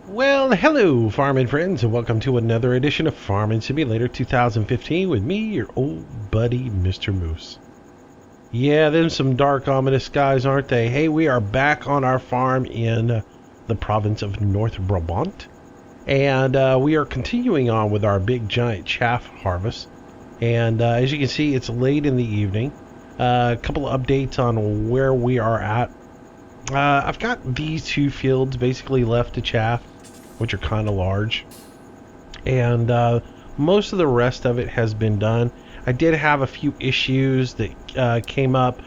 Well, hello, farming friends, and welcome to another edition of Farming Simulator 2015 with me, your old buddy, Mistermoose. Yeah, them some dark, ominous skies, aren't they? Hey, we are back on our farm in the province of North Brabant, and we are continuing on with our big, giant chaff harvest. And as you can see, it's late in the evening. A couple of updates on where we are at. I've got these two fields basically left to chaff, which are kind of large, and most of the rest of it has been done. I did have a few issues that came up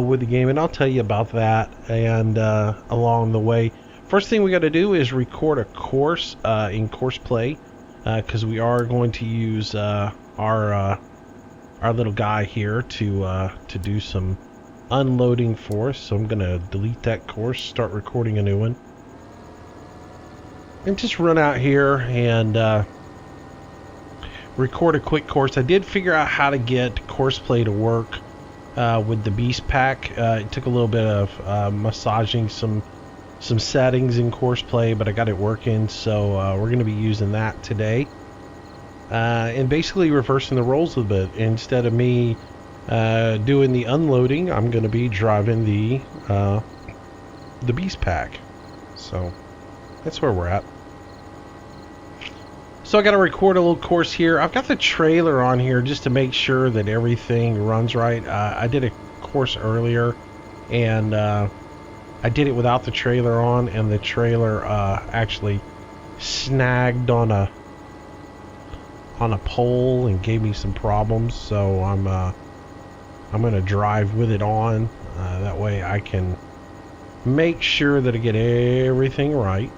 with the game, and I'll tell you about that and along the way. First thing we got to do is record a course in course play, because we are going to use our little guy here to do some unloading for us. So I'm gonna delete that course, start recording a new one, and just run out here and record a quick course. I did figure out how to get course play to work with the beast pack. It took a little bit of massaging some settings in course play, but I got it working, so we're going to be using that today, and basically reversing the roles a bit. Instead of me doing the unloading, I'm going to be driving the beast pack. So that's where we're at. So I got to record a little course here. I've got the trailer on here just to make sure that everything runs right. I did a course earlier, and I did it without the trailer on, and the trailer actually snagged on a pole and gave me some problems. So I'm going to drive with it on. That way I can make sure that I get everything right.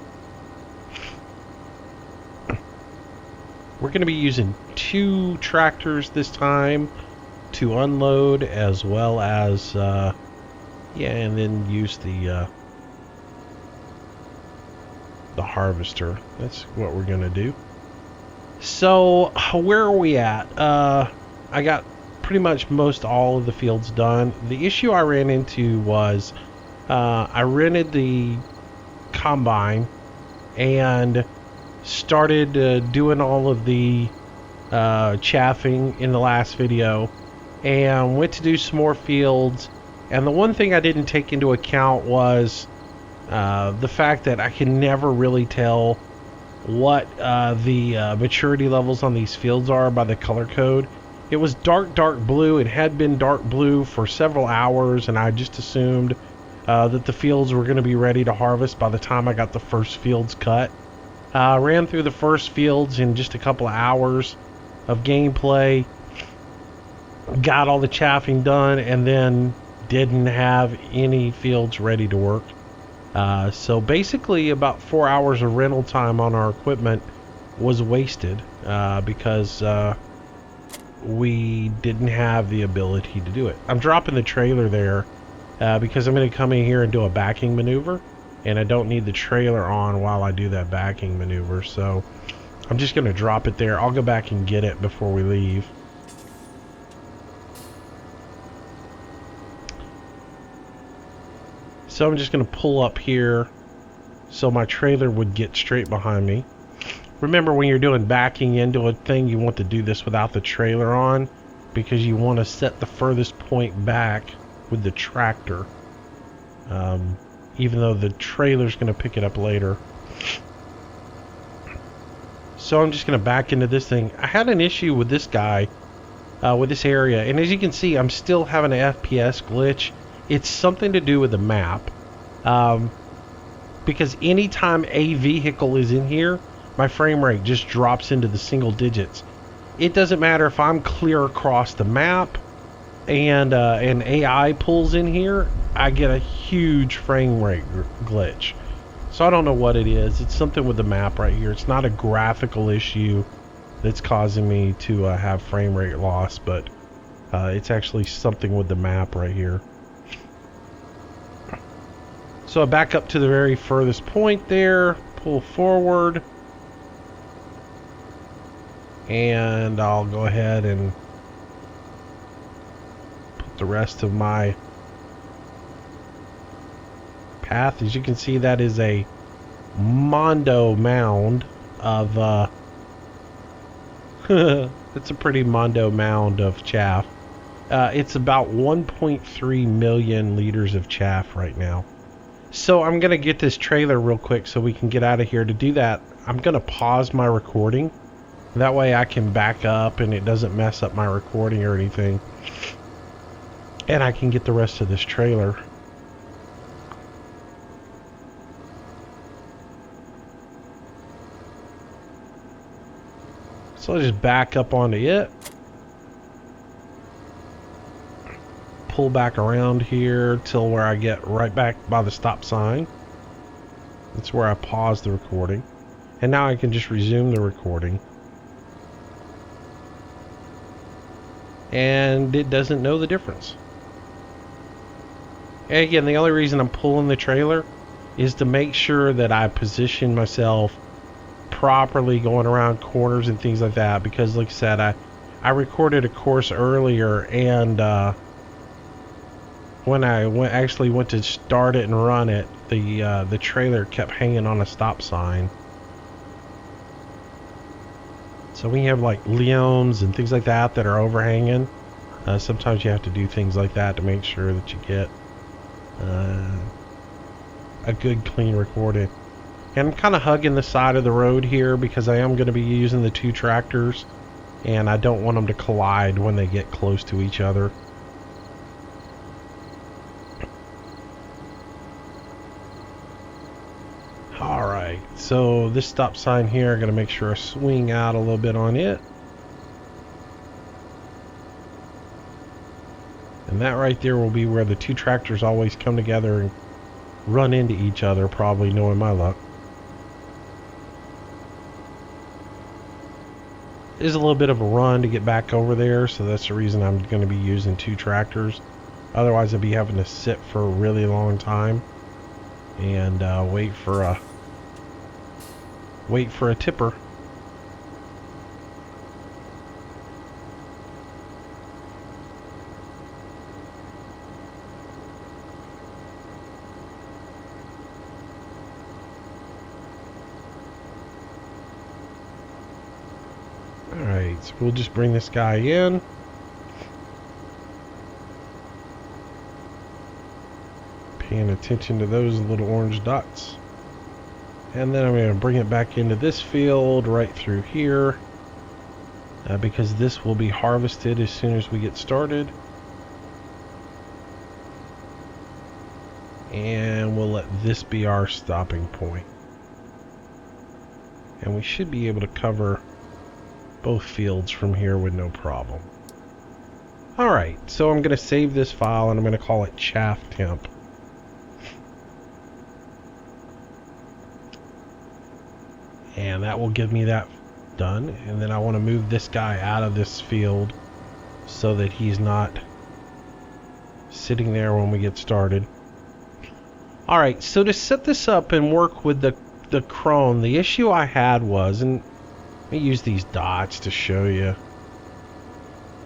We're going to be using two tractors this time to unload, as well as and then use the harvester. That's what we're going to do. So where are we at? I got pretty much most all of the fields done. The issue I ran into was I rented the combine and started doing all of the chaffing in the last video, and went to do some more fields. And the one thing I didn't take into account was the fact that I can never really tell what the maturity levels on these fields are by the color code. It was dark blue. It had been dark blue for several hours, and I just assumed that the fields were going to be ready to harvest by the time I got the first fields cut. Ran through the first fields in just a couple of hours of gameplay, got all the chaffing done, and then didn't have any fields ready to work. So basically about 4 hours of rental time on our equipment was wasted because we didn't have the ability to do it. I'm dropping the trailer there because I'm going to come in here and do a backing maneuver, and I don't need the trailer on while I do that backing maneuver, so I'm just going to drop it there. I'll go back and get it before we leave. So I'm just going to pull up here so my trailer would get straight behind me. Remember, when you're doing backing into a thing, you want to do this without the trailer on, because you want to set the furthest point back with the tractor. Even though the trailer's going to pick it up later. So I'm just going to back into this thing. I had an issue with this guy, with this area, and as you can see, I'm still having an FPS glitch. It's something to do with the map, because anytime a vehicle is in here, my frame rate just drops into the single digits. It doesn't matter if I'm clear across the map and an AI pulls in here, I get a huge frame rate glitch. So I don't know what it is. It's something with the map right here. It's not a graphical issue that's causing me to have frame rate loss, but it's actually something with the map right here. So I back up to the very furthest point there, pull forward, and I'll go ahead and put the rest of my path. As you can see, that is a mondo mound of it's a pretty mondo mound of chaff. It's about 1.3 million liters of chaff right now. So I'm gonna get this trailer real quick so we can get out of here. To do that, I'm gonna pause my recording. That way I can back up and it doesn't mess up my recording or anything. And I can get the rest of this trailer. So I'll just back up onto it. Pull back around here till where I get right back by the stop sign. That's where I pause the recording. And now I can just resume the recording. And it doesn't know the difference. And again, the only reason I'm pulling the trailer is to make sure that I position myself properly going around corners and things like that, because like I said, I recorded a course earlier, and when I actually went to start it and run it, the trailer kept hanging on a stop sign. So when you have like limbs and things like that that are overhanging, sometimes you have to do things like that to make sure that you get a good clean recording. And I'm kind of hugging the side of the road here because I am going to be using the two tractors, and I don't want them to collide when they get close to each other. Alright, so this stop sign here, I'm going to make sure I swing out a little bit on it. And that right there will be where the two tractors always come together and run into each other, probably, knowing my luck. Is a little bit of a run to get back over there, so that's the reason I'm going to be using two tractors. Otherwise I'd be having to sit for a really long time and wait for a tipper. Alright, so we'll just bring this guy in. Paying attention to those little orange dots. And then I'm going to bring it back into this field right through here. Because this will be harvested as soon as we get started. And we'll let this be our stopping point. And we should be able to cover both fields from here with no problem. Alright, so I'm going to save this file and I'm going to call it Chaff Temp. And that will give me that done. And then I want to move this guy out of this field so that he's not sitting there when we get started. Alright, so to set this up and work with the Krone, the issue I had was, and let me use these dots to show you.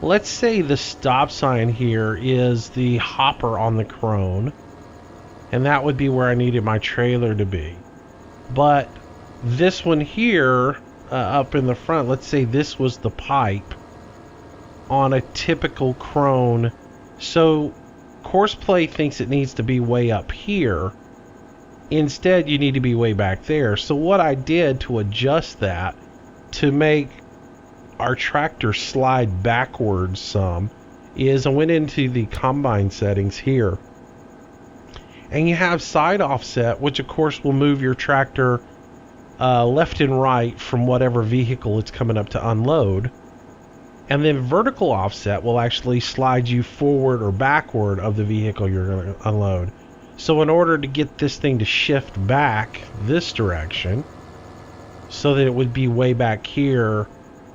Let's say the stop sign here is the hopper on the Krone, and that would be where I needed my trailer to be. But this one here, up in the front, let's say this was the pipe on a typical Krone. So Courseplay thinks it needs to be way up here. Instead, you need to be way back there. So what I did to adjust that, to make our tractor slide backwards some, is I went into the combine settings here, and you have side offset, which of course will move your tractor left and right from whatever vehicle it's coming up to unload, and then vertical offset will actually slide you forward or backward of the vehicle you're going to unload. So in order to get this thing to shift back this direction, so that it would be way back here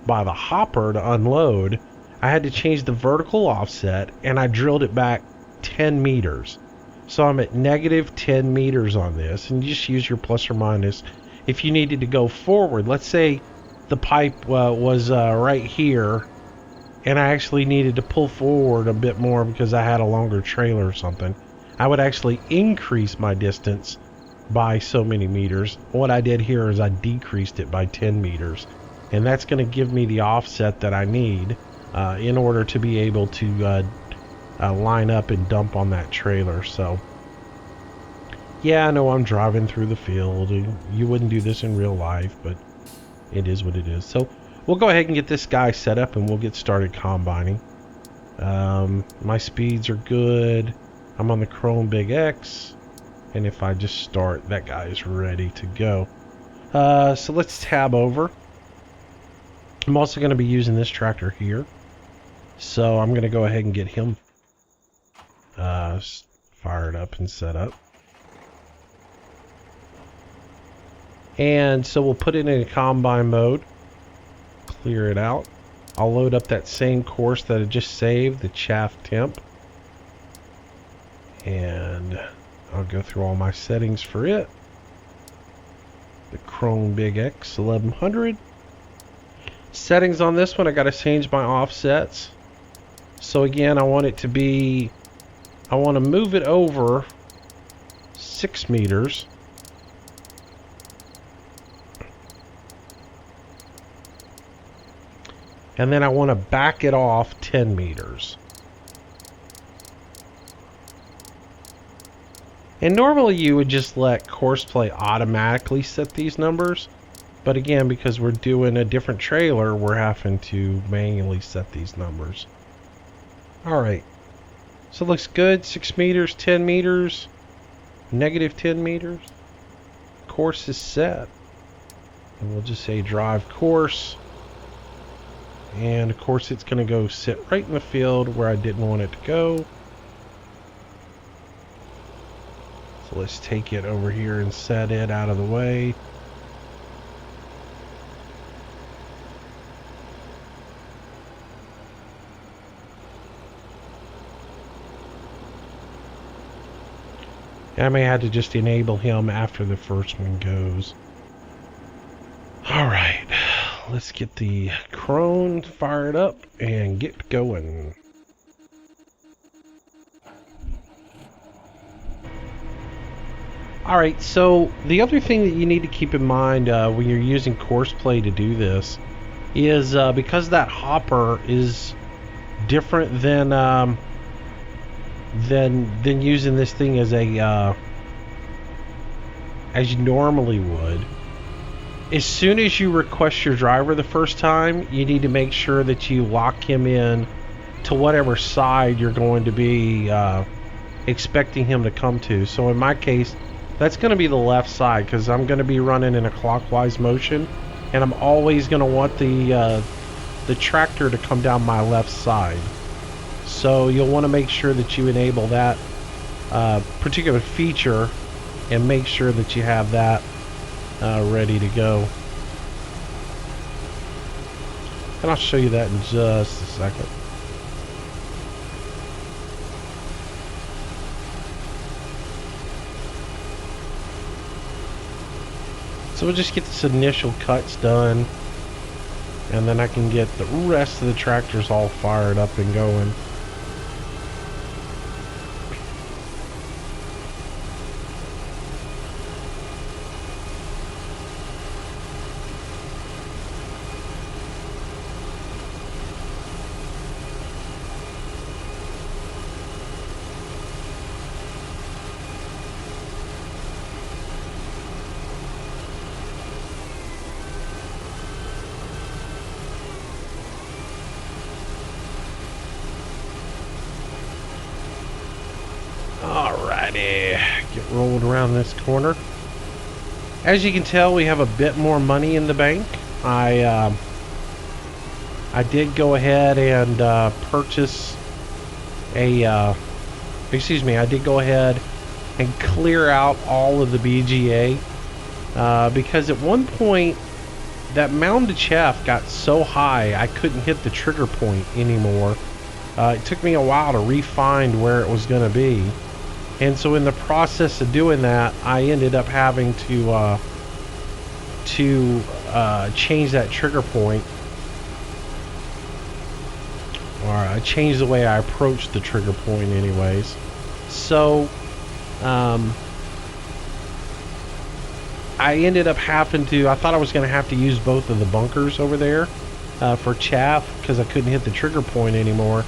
by the hopper to unload, I had to change the vertical offset, and I drilled it back 10 meters. So I'm at negative 10 meters on this, and you just use your plus or minus. If you needed to go forward, let's say the pipe was right here, and I actually needed to pull forward a bit more because I had a longer trailer or something, I would actually increase my distance by so many meters. What I did here is I decreased it by 10 meters, and that's going to give me the offset that I need in order to be able to line up and dump on that trailer. So yeah, I know I'm driving through the field. You wouldn't do this in real life, but it is what it is. So we'll go ahead and get this guy set up and we'll get started combining. My speeds are good. I'm on the Krone Big X, and if I just start, that guy is ready to go. So let's tab over. I'm also going to be using this tractor here, so I'm going to go ahead and get him fired up and set up. And so we'll put it in a combine mode, clear it out. I'll load up that same course that I just saved, the Chaff temp, and I'll go through all my settings for it. The Krone Big X 1100. Settings on this one, I got to change my offsets. So again, I want it to be, I want to move it over 6 meters. And then I want to back it off 10 meters. And normally you would just let Courseplay automatically set these numbers. But again, because we're doing a different trailer, we're having to manually set these numbers. Alright. So it looks good. 6 meters, 10 meters, negative 10 meters. Course is set. And we'll just say drive course. And of course it's going to go sit right in the field where I didn't want it to go. So let's take it over here and set it out of the way. I may have to just enable him after the first one goes. Alright. Let's get the Krone fired up and get going. Alright, so the other thing that you need to keep in mind when you're using Courseplay to do this is because that hopper is different than using this thing as a as you normally would. As soon as you request your driver the first time, you need to make sure that you lock him in to whatever side you're going to be expecting him to come to. So in my case, that's going to be the left side because I'm going to be running in a clockwise motion, and I'm always going to want the tractor to come down my left side. So you'll want to make sure that you enable that particular feature and make sure that you have that ready to go. And I'll show you that in just a second. So we'll just get this initial cuts done, and then I can get the rest of the tractors all fired up and going. Alrighty, get rolled around this corner. As you can tell, we have a bit more money in the bank. I did go ahead and purchase a, I did go ahead and clear out all of the BGA because at one point that mounded chaff got so high I couldn't hit the trigger point anymore. It took me a while to re-find where it was going to be. And so in the process of doing that, I ended up having to change that trigger point. Or I changed the way I approached the trigger point anyways. So I ended up having to, I thought I was going to have to use both of the bunkers over there for chaff because I couldn't hit the trigger point anymore.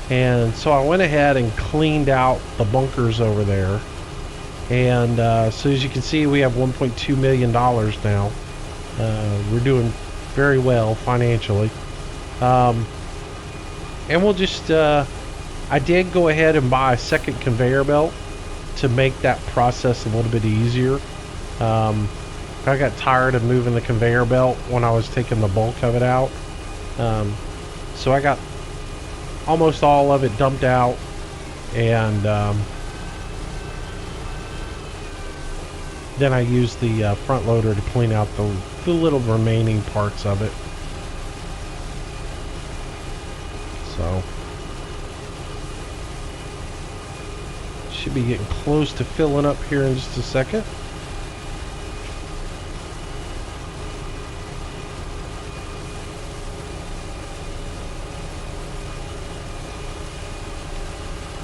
And so I went ahead and cleaned out the bunkers over there. And so as you can see, we have $1.2 million now. We're doing very well financially. And we'll just, I did go ahead and buy a second conveyor belt to make that process a little bit easier. I got tired of moving the conveyor belt when I was taking the bulk of it out. So I got almost all of it dumped out, and then I used the front loader to clean out the little remaining parts of it. So should be getting close to filling up here in just a second.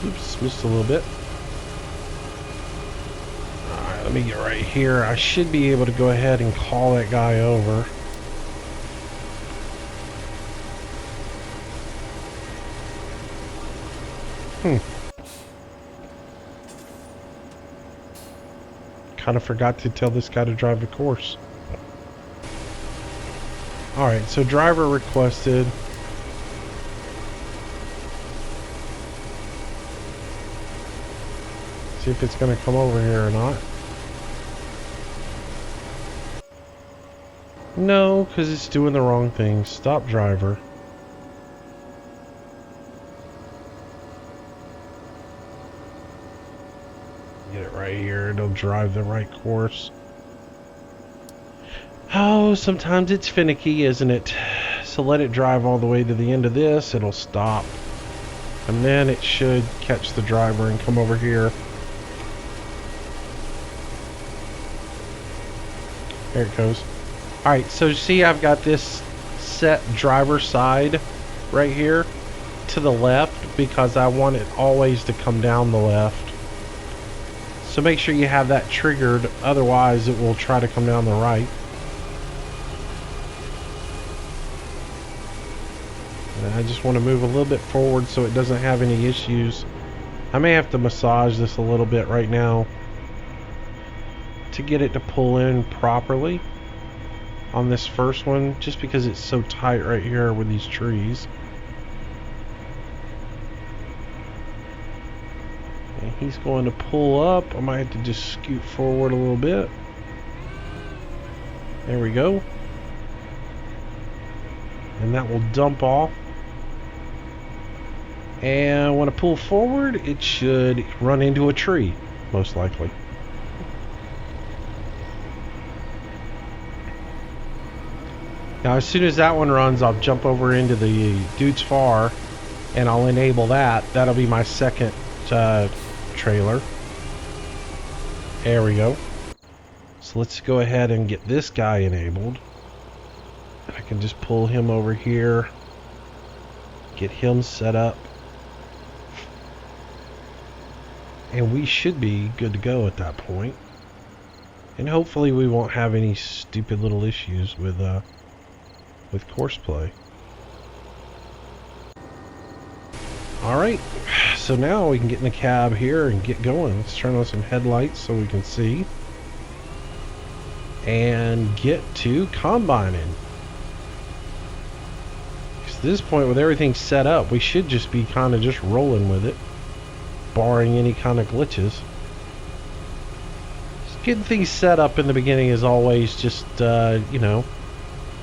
Oops, missed a little bit. Alright, let me get right here. I should be able to go ahead and call that guy over. Kind of forgot to tell this guy to drive the course. Alright, so driver requested. See if it's going to come over here or not. No, because it's doing the wrong thing. Stop, driver. Get it right here. It'll drive the right course. Oh, sometimes it's finicky, isn't it? So let it drive all the way to the end of this. It'll stop. And then it should catch the driver and come over here. There it goes. Alright, so see, I've got this set driver side right here to the left because I want it always to come down the left. So make sure you have that triggered, otherwise it will try to come down the right. And I just want to move a little bit forward so it doesn't have any issues. I may have to massage this a little bit right now to get it to pull in properly on this first one, just because it's so tight right here with these trees. And he's going to pull up. I might have to just scoot forward a little bit. There we go. And that will dump off. And when I pull forward, it should run into a tree, most likely. Now as soon as that one runs, I'll jump over into the Dude's Far and I'll enable that. That'll be my second trailer. There we go. So let's go ahead and get this guy enabled. I can just pull him over here, get him set up, and we should be good to go at that point. And hopefully we won't have any stupid little issues with course play. Alright, so now we can get in the cab here and get going. Let's turn on some headlights so we can see. And get to combining. At this point, with everything set up, we should just be kind of just rolling with it, barring any kind of glitches. Just getting things set up in the beginning is always just, you know,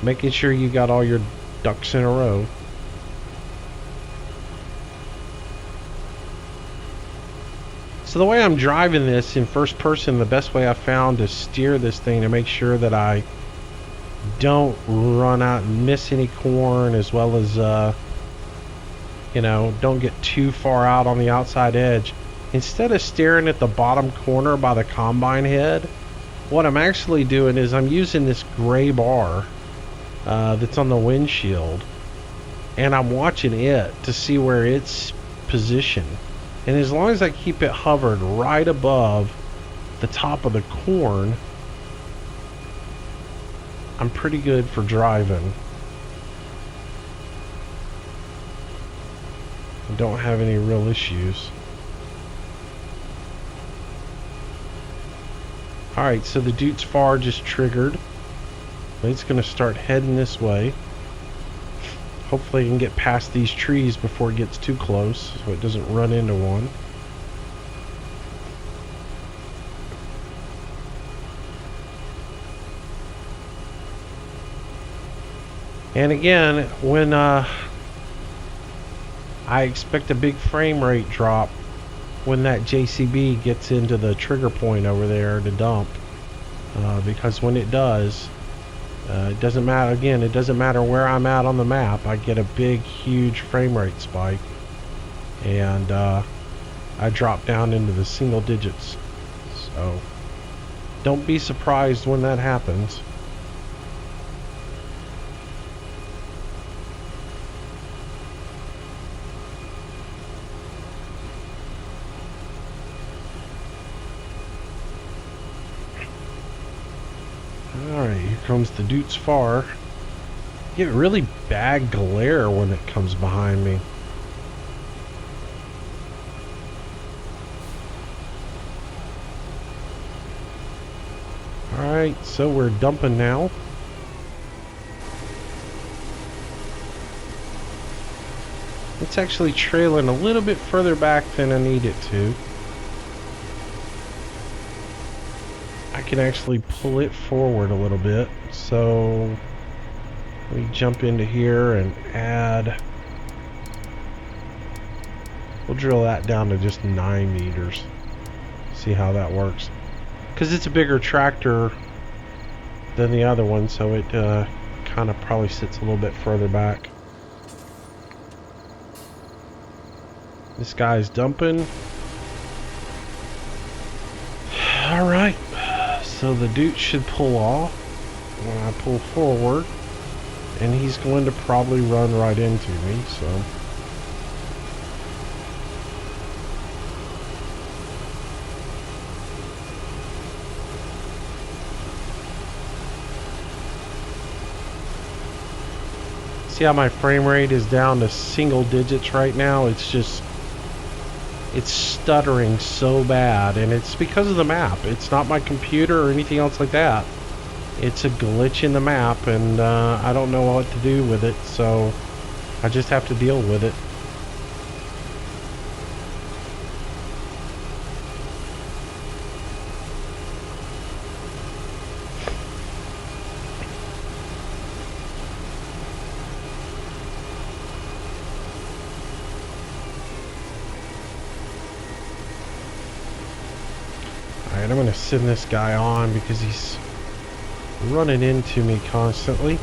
making sure you got all your ducks in a row. So the way I'm driving this in first person, the best way I found to steer this thing to make sure that I don't run out and miss any corn, as well as you know, don't get too far out on the outside edge. Instead of staring at the bottom corner by the combine head, what I'm actually doing is I'm using this gray bar that's on the windshield, and I'm watching it to see where it's positioned. And as long as I keep it hovered right above the top of the corn, I'm pretty good for driving. I don't have any real issues. Alright, so the Dude's Far just triggered. It's going to start heading this way. Hopefully I can get past these trees before it gets too close, so it doesn't run into one. And again, when I expect a big frame rate drop when that JCB gets into the trigger point over there to dump, because when it does, it doesn't matter. Again, it doesn't matter where I'm at on the map. I get a big, huge frame rate spike, and I drop down into the single digits. So don't be surprised when that happens. Alright, here comes the Dude's Far. Get really bad glare when it comes behind me. Alright, so we're dumping now. It's actually trailing a little bit further back than I need it to. I can actually pull it forward a little bit. So let me jump into here and add. We'll drill that down to just 9 meters. See how that works. Because it's a bigger tractor than the other one, so it kind of probably sits a little bit further back. This guy's dumping. Alright. So the Dude should pull off when I pull forward, and he's going to probably run right into me, so. See how my frame rate is down to single digits right now? It's just, it's stuttering so bad, and it's because of the map. It's not my computer or anything else like that. It's a glitch in the map, and I don't know what to do with it, so I just have to deal with it. Alright, I'm going to send this guy on because he's running into me constantly.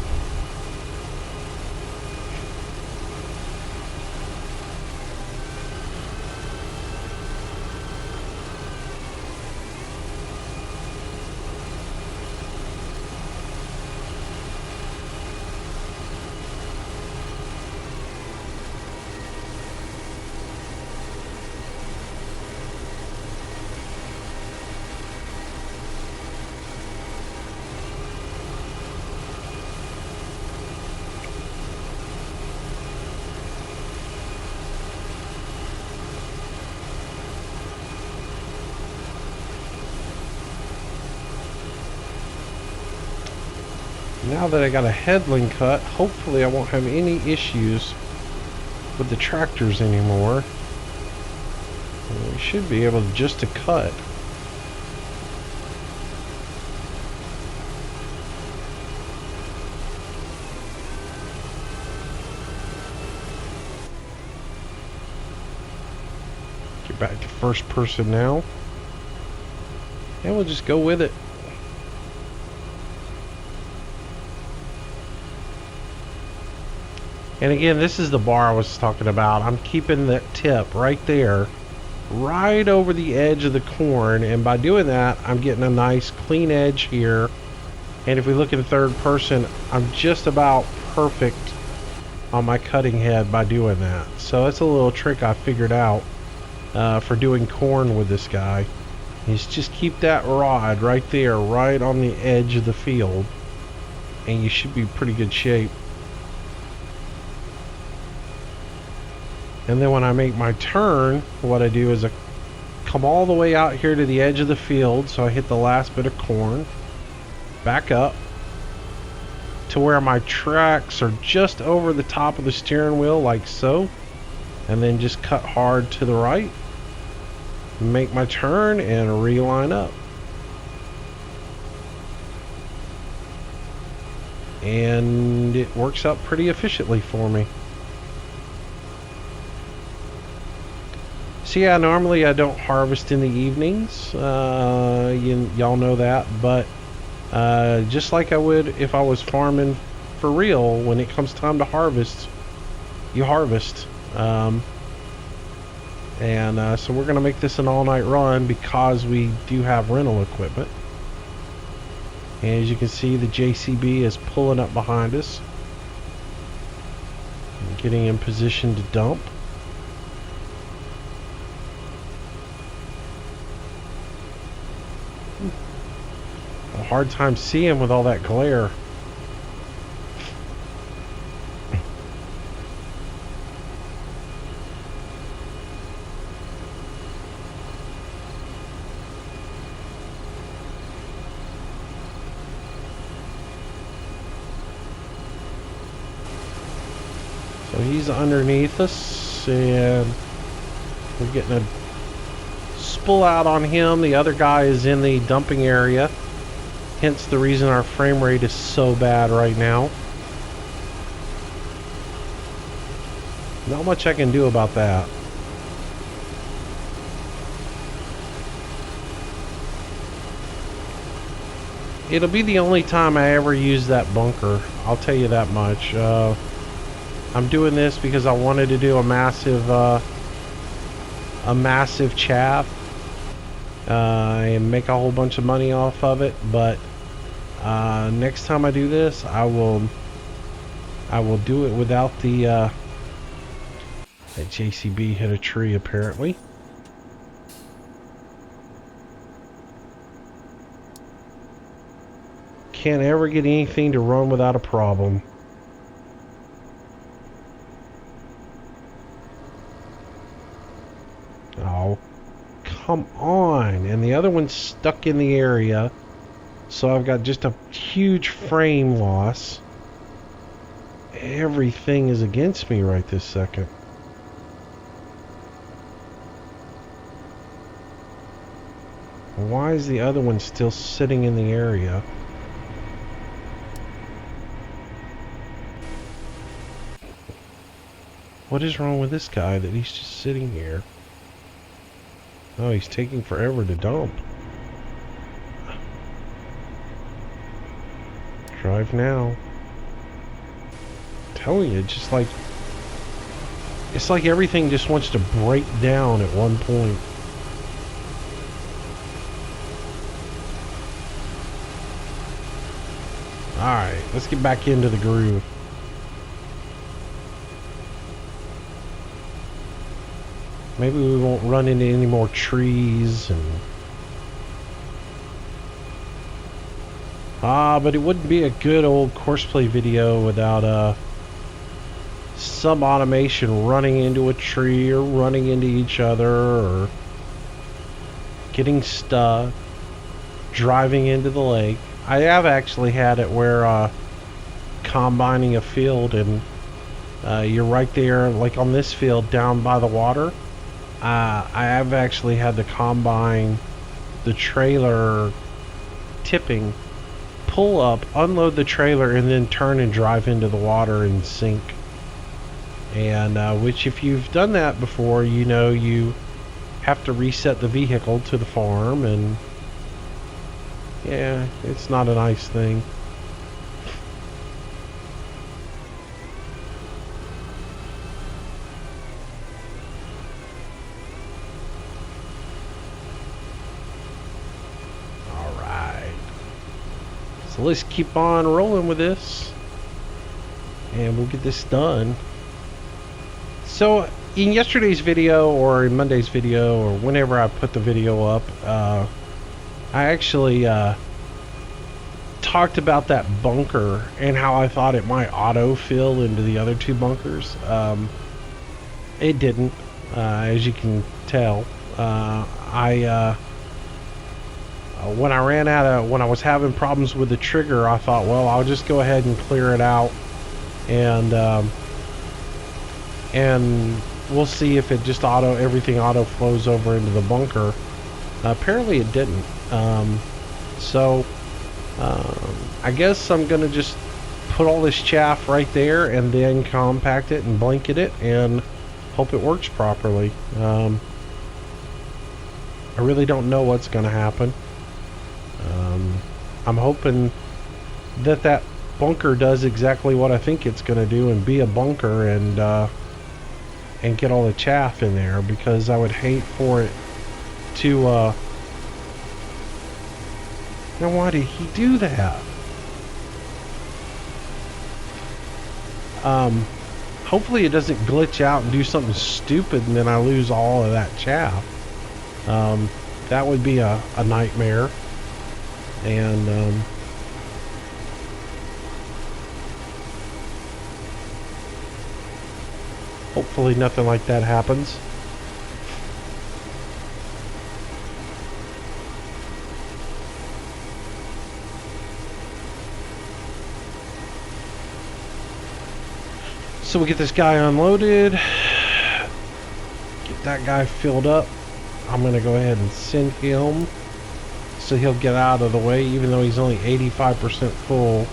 Now that I got a headland cut, hopefully I won't have any issues with the tractors anymore. We should be able just to cut. Get back to first person now. And we'll just go with it. And again, this is the bar I was talking about. I'm keeping that tip right there, right over the edge of the corn, and by doing that, I'm getting a nice clean edge here. And if we look in third person, I'm just about perfect on my cutting head by doing that. So that's a little trick I figured out for doing corn with this guy, is just keep that rod right there, right on the edge of the field. and you should be in pretty good shape. And then when I make my turn, what I do is I come all the way out here to the edge of the field, so I hit the last bit of corn, back up to where my tracks are just over the top of the steering wheel, like so, and then just cut hard to the right, make my turn, and reline up. And it works out pretty efficiently for me. So yeah, normally I don't harvest in the evenings, y'all know that, but just like I would if I was farming for real, when it comes time to harvest, you harvest. So we're going to make this an all-night run because we do have rental equipment. And as you can see, the JCB is pulling up behind us, getting in position to dump. A hard time seeing with all that glare. So he's underneath us, and we're getting a spool out on him. The other guy is in the dumping area. Hence the reason our frame rate is so bad right now. Not much I can do about that. It'll be the only time I ever use that bunker, I'll tell you that much. I'm doing this because I wanted to do a massive chaff and make a whole bunch of money off of it, but next time I do this, I will do it without the that JCB hit a tree apparently. Can't ever get anything to run without a problem. Oh, come on. And the other one's stuck in the area, so I've got just a huge frame loss. Everything is against me right this second. Why is the other one still sitting in the area? What is wrong with this guy that he's just sitting here? Oh, he's taking forever to dump. Drive now. I'm telling you, just like... it's like everything just wants to break down at one point. Alright, let's get back into the groove. Maybe we won't run into any more trees and... but it wouldn't be a good old courseplay video without some automation running into a tree or running into each other or getting stuck, driving into the lake. I have actually had it where combining a field and you're right there, like on this field down by the water. I have actually had to combine the trailer tipping, pull up, unload the trailer, and then turn and drive into the water and sink. And which, if you've done that before, you know you have to reset the vehicle to the farm, and yeah, it's not a nice thing. So let's keep on rolling with this, and we'll get this done. So in yesterday's video, or in Monday's video, or whenever I put the video up, I actually talked about that bunker and how I thought it might auto-fill into the other two bunkers. It didn't, as you can tell. When I was having problems with the trigger, I thought, well, I'll just go ahead and clear it out, and we'll see if it just everything auto flows over into the bunker. Apparently it didn't. I guess I'm gonna just put all this chaff right there and then compact it and blanket it and hope it works properly. I really don't know what's gonna happen. I'm hoping that bunker does exactly what I think it's gonna do and be a bunker and get all the chaff in there, because I would hate for it to now why did he do that? Hopefully it doesn't glitch out and do something stupid and then I lose all of that chaff. That would be a nightmare. And hopefully nothing like that happens. So we get this guy unloaded, get that guy filled up. I'm gonna go ahead and send him so he'll get out of the way, even though he's only 85% full.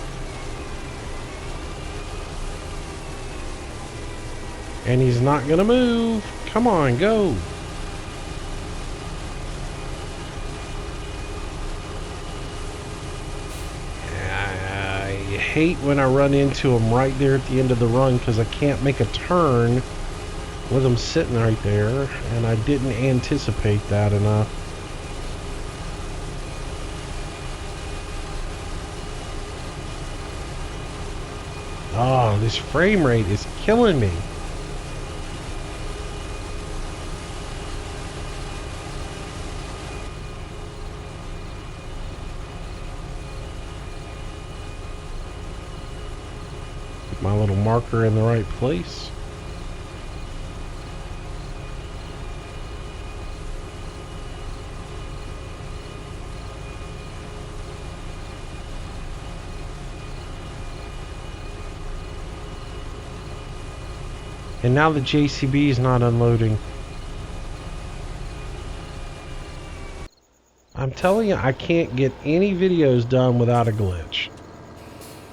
And he's not gonna move. Come on, go. I hate when I run into him right there at the end of the run, because I can't make a turn with him sitting right there, and I didn't anticipate that enough. Oh, this frame rate is killing me. Get my little marker in the right place. And now the JCB is not unloading. I'm telling you, I can't get any videos done without a glitch.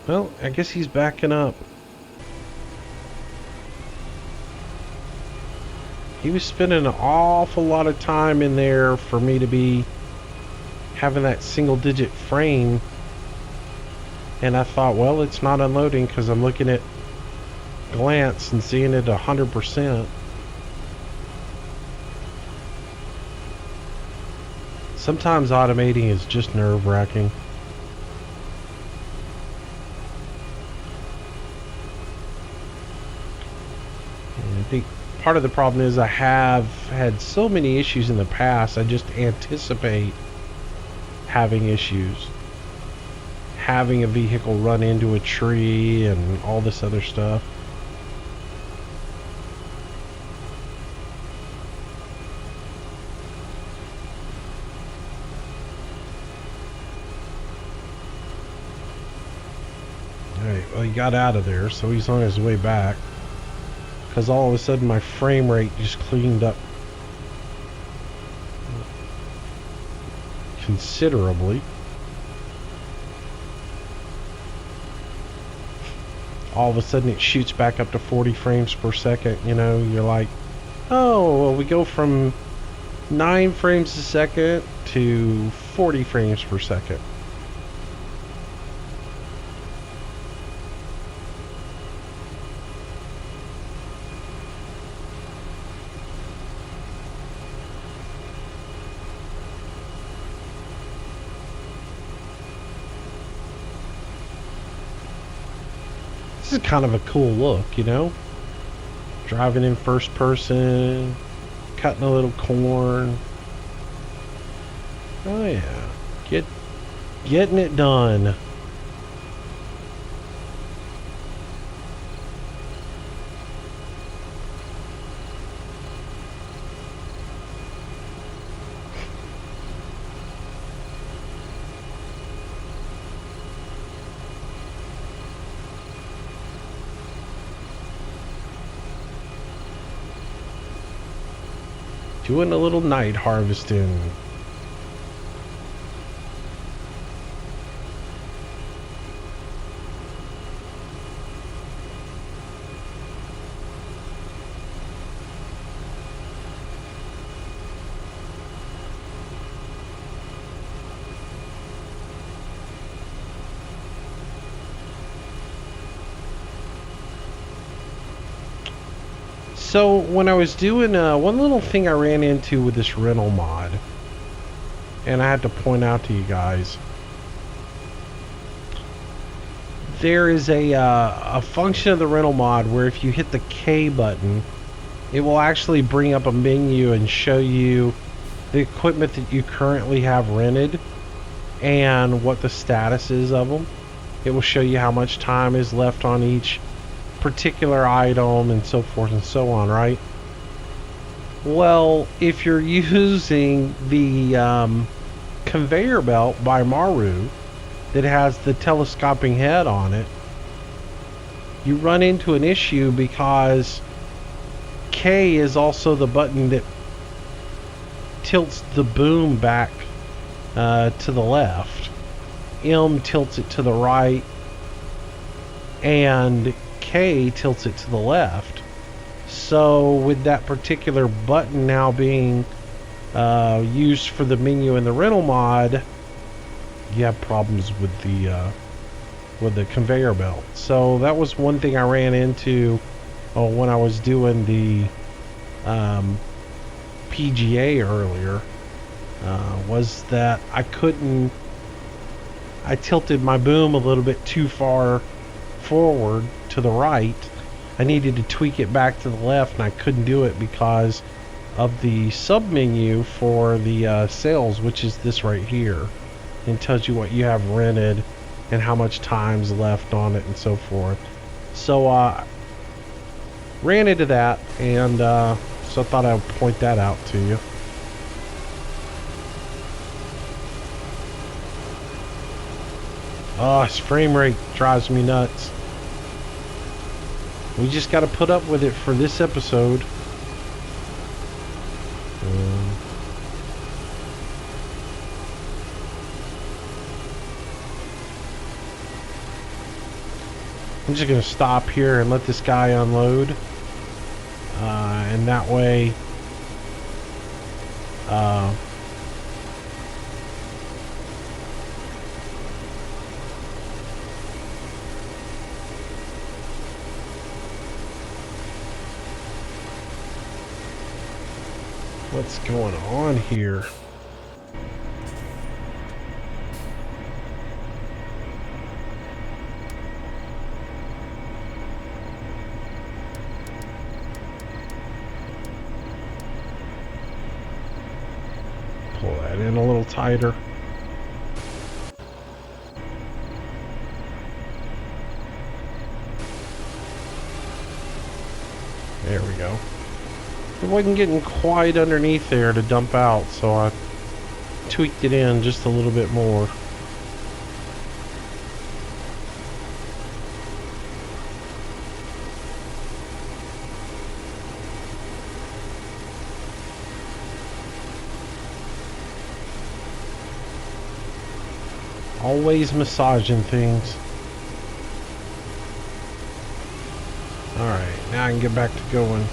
Well, I guess he's backing up. He was spending an awful lot of time in there for me to be having that single digit frame. And I thought, well, it's not unloading because I'm looking at glance and seeing it 100%. Sometimes automating is just nerve-wracking. I think part of the problem is I have had so many issues in the past, I just anticipate having issues. Having a vehicle run into a tree and all this other stuff. Alright, well, he got out of there, so he's on his way back. Because all of a sudden my frame rate just cleaned up considerably. All of a sudden it shoots back up to 40 frames per second. You know, you're like, oh, well, we go from 9 frames a second to 40 frames per second. This is kind of a cool look, you know? Driving in first person, cutting a little corn. Oh yeah, getting it done. Doing a little night harvesting. So when I was doing one little thing I ran into with this rental mod, and I had to point out to you guys, there is a function of the rental mod where if you hit the K button, it will actually bring up a menu and show you the equipment that you currently have rented and what the status is of them. It will show you how much time is left on each particular item and so forth and so on, right? Well, if you're using the conveyor belt by Maru that has the telescoping head on it, you run into an issue because K is also the button that tilts the boom back to the left. M tilts it to the right, and K tilts it to the left. So with that particular button now being used for the menu in the rental mod, you have problems with the conveyor belt. So that was one thing I ran into when I was doing the PGA earlier, was that I tilted my boom a little bit too far forward to the right. I needed to tweak it back to the left, and I couldn't do it because of the sub menu for the sales, which is this right here, and tells you what you have rented and how much time's left on it and so forth. So ran into that, and so I thought I would point that out to you. Oh, this frame rate drives me nuts. We just got to put up with it for this episode. I'm just going to stop here and let this guy unload. And that way... what's going on here? Pull that in a little tighter. There we go. It wasn't getting quite underneath there to dump out, so I tweaked it in just a little bit more. Always massaging things. Alright, now I can get back to going.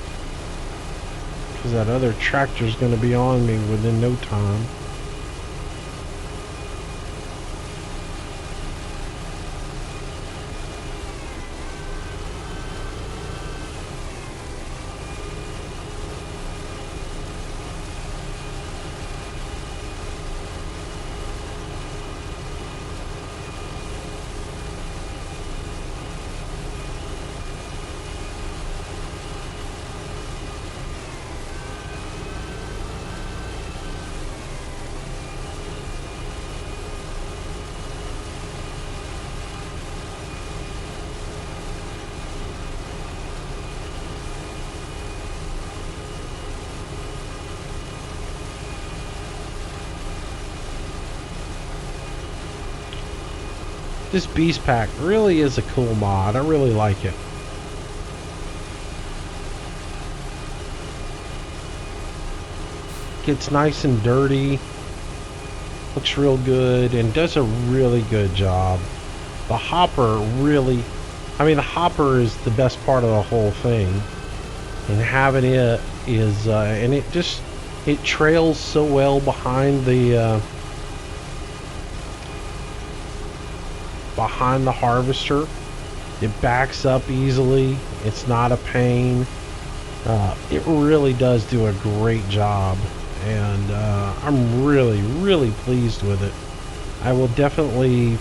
Because that other tractor's going to be on me within no time. This Beast Pack really is a cool mod. I really like it. gets nice and dirty. Looks real good and does a really good job. The hopper really, I mean, the hopper is the best part of the whole thing. And having it is, and it trails so well behind the harvester. It backs up easily. It's not a pain. It really does do a great job, and I'm really pleased with it. I will definitely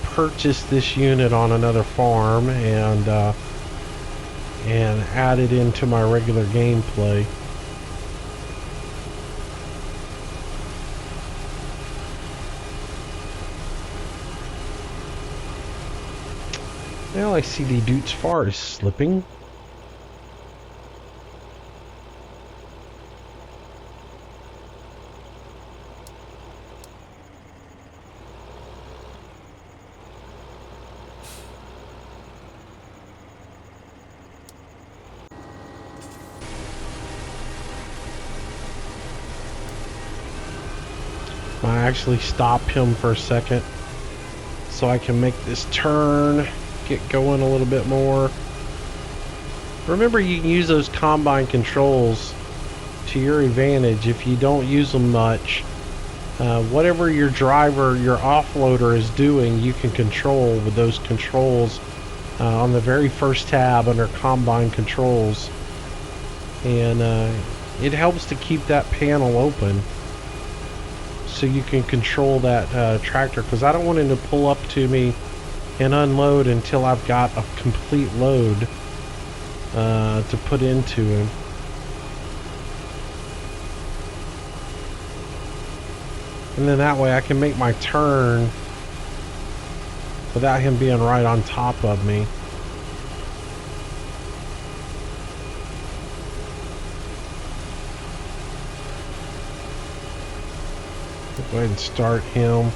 purchase this unit on another farm and add it into my regular gameplay. Well, I see the Dude's Far is slipping. I actually stop him for a second so I can make this turn, get going a little bit more. Remember, you can use those combine controls to your advantage if you don't use them much. Whatever your driver, your offloader is doing, you can control with those controls on the very first tab under combine controls, and it helps to keep that panel open so you can control that tractor, because I don't want him to pull up to me and unload until I've got a complete load to put into him. And then that way I can make my turn without him being right on top of me. Go ahead and start him.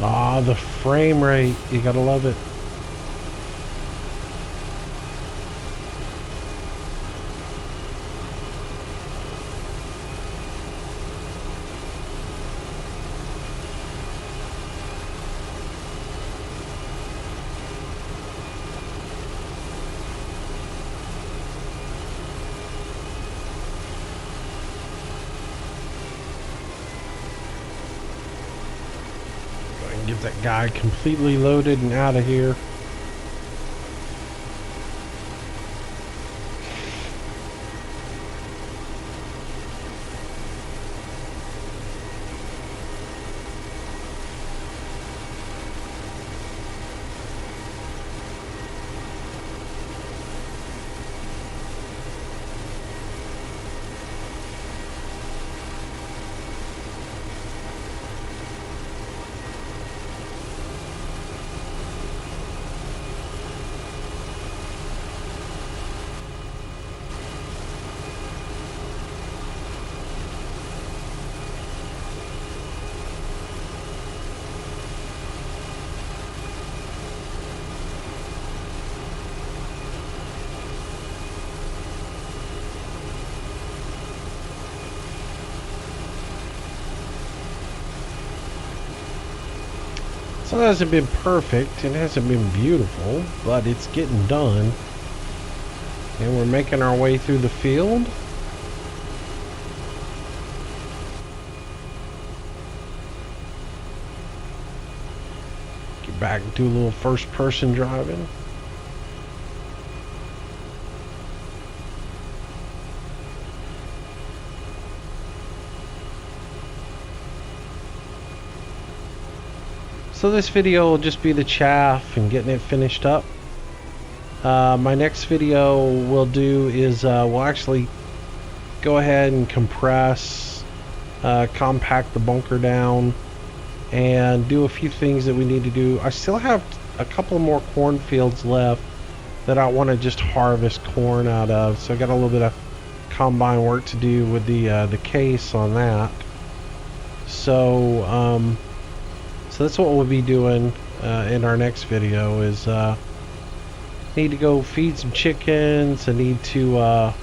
Ah, the frame rate, you gotta love it. Get that guy completely loaded and out of here. So it hasn't been perfect, it hasn't been beautiful, but it's getting done. And we're making our way through the field. Get back and do a little first person driving. So this video will just be the chaff and getting it finished up. My next video we'll do is we'll actually go ahead and compress, compact the bunker down, and do a few things that we need to do. I still have a couple more cornfields left that I want to just harvest corn out of, so I got a little bit of combine work to do with the case on that. So so that's what we'll be doing in our next video. Is need to go feed some chickens. I need to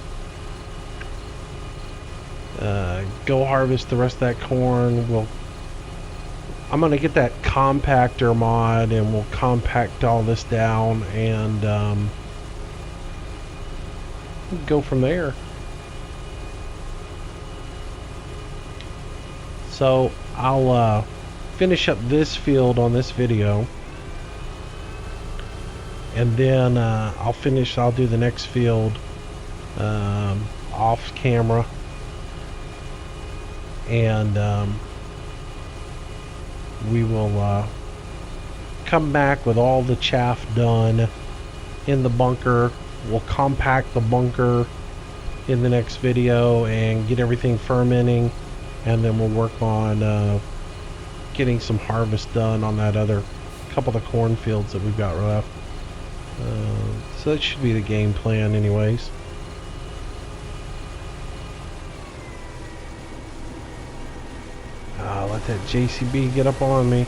go harvest the rest of that corn. I'm gonna get that compactor mod, and we'll compact all this down and go from there. So I'll finish up this field on this video, and then I'll do the next field off camera, and we will come back with all the chaff done in the bunker. We'll compact the bunker in the next video and get everything fermenting, and then we'll work on getting some harvest done on that other couple of cornfields that we've got left. So that should be the game plan anyways. Let that JCB get up on me.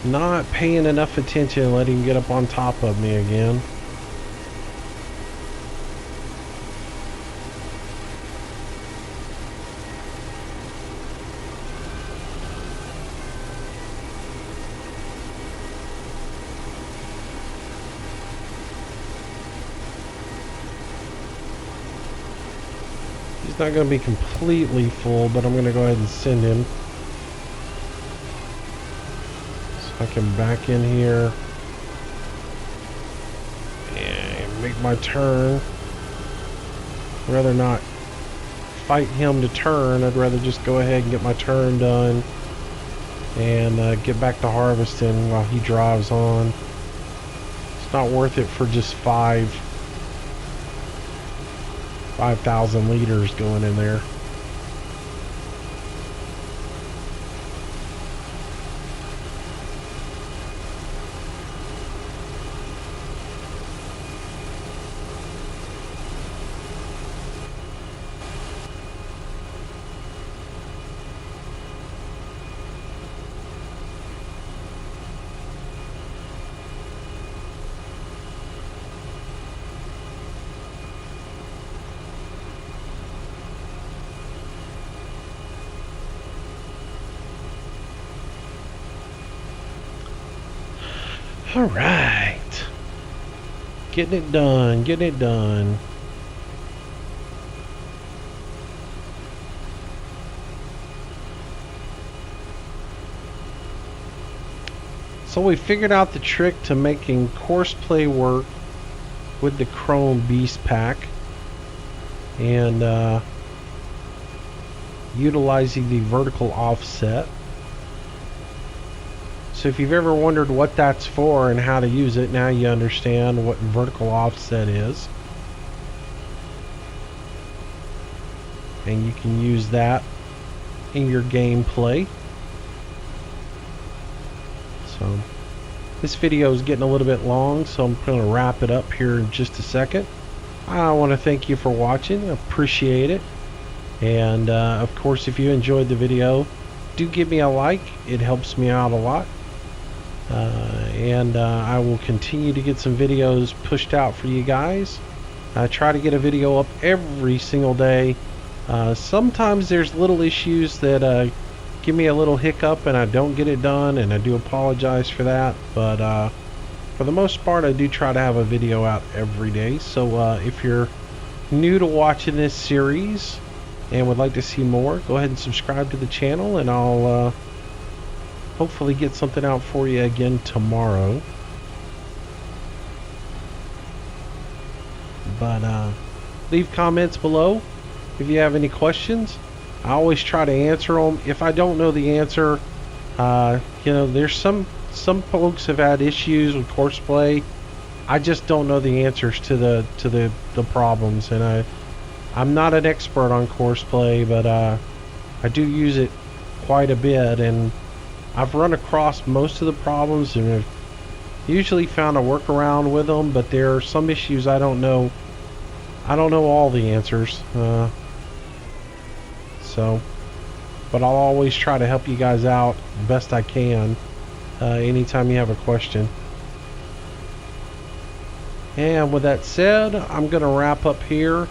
Not paying enough attention, let him get up on top of me again. He's not going to be completely full, but I'm going to go ahead and send him. So I can back in here and make my turn. I'd rather not fight him to turn. I'd rather just go ahead and get my turn done and get back to harvesting while he drives on. It's not worth it for just 5,000 liters going in there. All right, getting it done, getting it done. So we figured out the trick to making courseplay work with the Krone Beast Pack, and utilizing the vertical offset. So if you've ever wondered what that's for and how to use it, now you understand what vertical offset is. And you can use that in your gameplay. So this video is getting a little bit long, so I'm going to wrap it up here in just a second. I want to thank you for watching. I appreciate it. And of course, if you enjoyed the video, do give me a like. It helps me out a lot. And I will continue to get some videos pushed out for you guys. I try to get a video up every single day, Sometimes there's little issues that give me a little hiccup and I don't get it done, and I do apologize for that, but for the most part I do try to have a video out every day. So if you're new to watching this series and would like to see more, go ahead and subscribe to the channel, and I'll hopefully get something out for you again tomorrow. But leave comments below if you have any questions. I always try to answer them. If I don't know the answer, you know, there's some folks have had issues with Courseplay. I just don't know the answers to the problems, and I'm not an expert on Courseplay, but I do use it quite a bit, and I've run across most of the problems and have usually found a workaround with them. But there are some issues I don't know all the answers. But I'll always try to help you guys out the best I can anytime you have a question. And with that said, I'm going to wrap up here.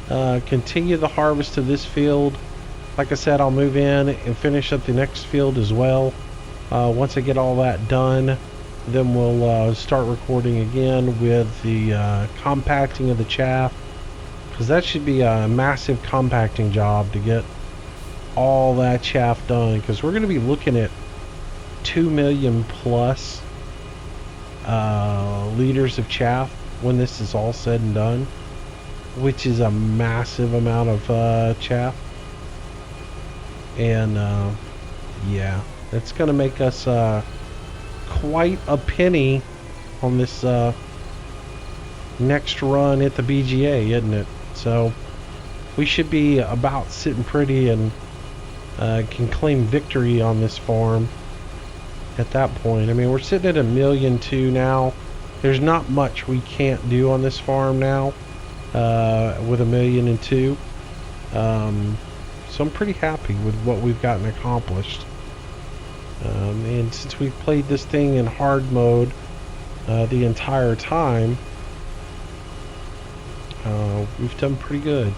Continue the harvest of this field. Like I said, I'll move in and finish up the next field as well. Once I get all that done, then we'll start recording again with the compacting of the chaff, because that should be a massive compacting job to get all that chaff done, because we're going to be looking at 2 million plus liters of chaff when this is all said and done, which is a massive amount of chaff. And yeah, that's going to make us quite a penny on this next run at the BGA, isn't it? So we should be about sitting pretty and can claim victory on this farm at that point. I mean, we're sitting at 1.2 million now. There's not much we can't do on this farm now with 1.2 million. So I'm pretty happy with what we've gotten accomplished. And since we've played this thing in hard mode the entire time, we've done pretty good.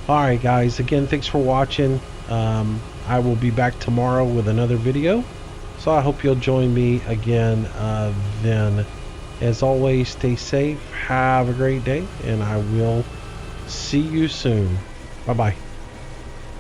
Alright guys, again, thanks for watching. I will be back tomorrow with another video, so I hope you'll join me again then. As always, stay safe, have a great day, and I will see you soon. Bye bye.